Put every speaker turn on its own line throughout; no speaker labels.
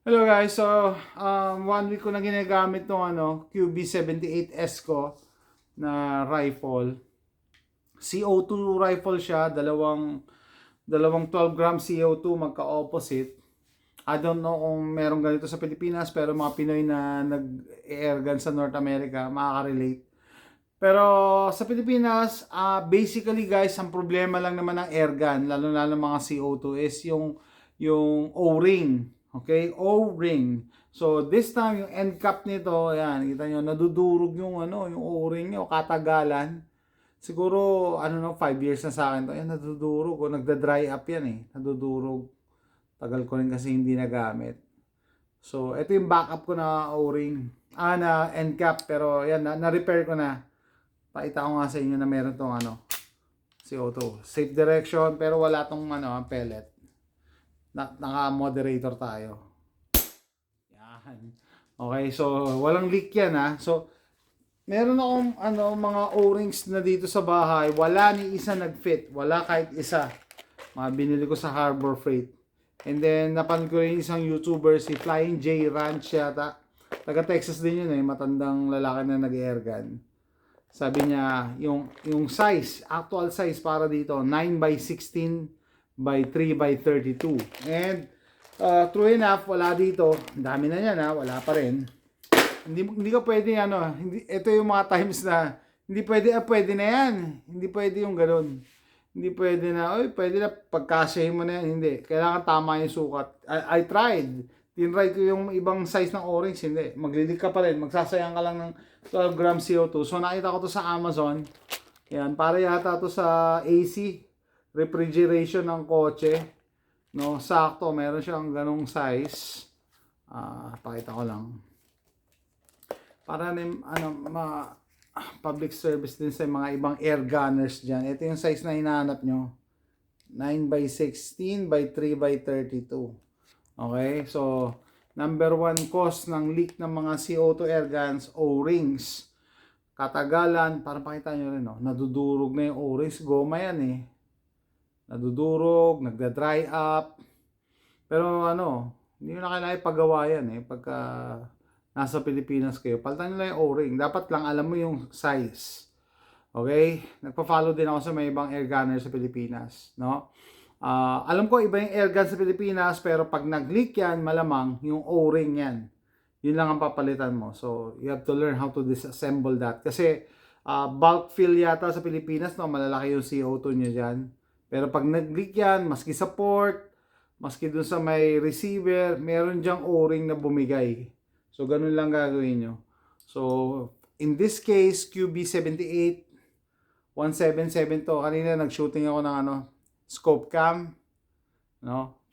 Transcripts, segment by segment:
Hello guys, so 1 week ko na ginagamit tong QB78S ko na rifle. CO2 rifle siya, dalawang 12 gram CO2 magka-opposite. I don't know kung meron ganito sa Pilipinas, pero mga Pinoy na nag-airgun sa North America makaka-relate. Pero sa Pilipinas, basically guys, ang problema lang naman ng airgun, lalo-lalo mga CO2 is yung O-ring. Okay, O-ring. So this time yung end cap nito, ayan, kita nyo, nadudurog yung O-ring nyo, katagalan. Siguro 5 years na sa akin to. Ayan, nadudurog o nagda-dry up yan eh. Nadudurog. Tagal ko rin kasi hindi nagamit. So ito yung backup ko na O-ring. Na end cap, pero ayan, na-repair ko na. Pakita ko nga sa inyo na meron tong CO2. Safe direction, pero wala tong pellet. Naka-moderator tayo. Yan. Okay, so walang leak yan ha. So meron akong mga O-rings na dito sa bahay. Wala ni isa nag-fit. Wala kahit isa. Binili ko sa Harbor Freight. And then napanood ko rin isang YouTuber, si Flying J Ranch yata. Taga Texas din yun eh. Matandang lalaki na nag-airgun. Sabi niya, yung size, actual size para dito, 9x16 by 3x32. And true enough, wala dito. Dami na yan wala pa rin. Hindi ka pwede ito yung mga times na hindi pwede, pwede na yan. Hindi pwede yung ganun. Hindi pwede na, pwede na pagkasyahin mo na yan. Hindi. Kailangan tama yung sukat. I tried. Tinry ko yung ibang size ng O-rings. Hindi. Maglilig ka pa rin. Magsasayang ka lang ng 12 gram CO2. So nakita ko to sa Amazon. Yan. Para yata to sa AC. Refrigeration ng kotse. No, sakto. Meron siyang ganong size. Pakita ko lang. Para public service din sa mga ibang air gunners dyan. Ito yung size na hinahanap nyo. 9x16 by 3x32. Okay, so number 1 cause ng leak ng mga CO2 airguns, O-rings. Katagalan, para pakita nyo rin, nadudurog na yung O-rings. Goma yan eh. Nadudurog, nagda-dry up. Pero hindi na kailangan ipagawa yan eh. Pagka nasa Pilipinas kayo, palitan nyo lang yung O-ring. Dapat lang alam mo yung size. Okay? Nagpa-follow din ako sa may ibang airgunner sa Pilipinas. No? Alam ko iba yung airgun sa Pilipinas, pero pag nag-leak yan, malamang yung O-ring yan. Yun lang ang papalitan mo. So, you have to learn how to disassemble that. Kasi, bulk fill yata sa Pilipinas, malalaki yung CO2 nyo dyan. Pero pag nag-leak yan, maski sa port, maski dun sa may receiver, meron dyang O-ring na bumigay. So, ganun lang gagawin nyo. So, in this case, QB78, 177 to. Kanina nag-shooting ako ng scope cam.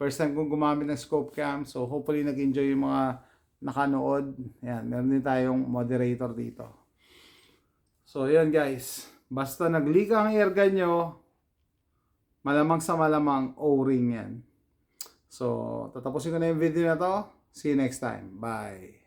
First time kong gumamit ng scope cam. So, hopefully nag-enjoy yung mga nakanood. Yan, meron din tayong moderator dito. So, yan guys. Basta nag-leak ang airgun nyo, malamang sa malamang O-ring yan. So, tatapusin ko na yung video na to. See you next time. Bye.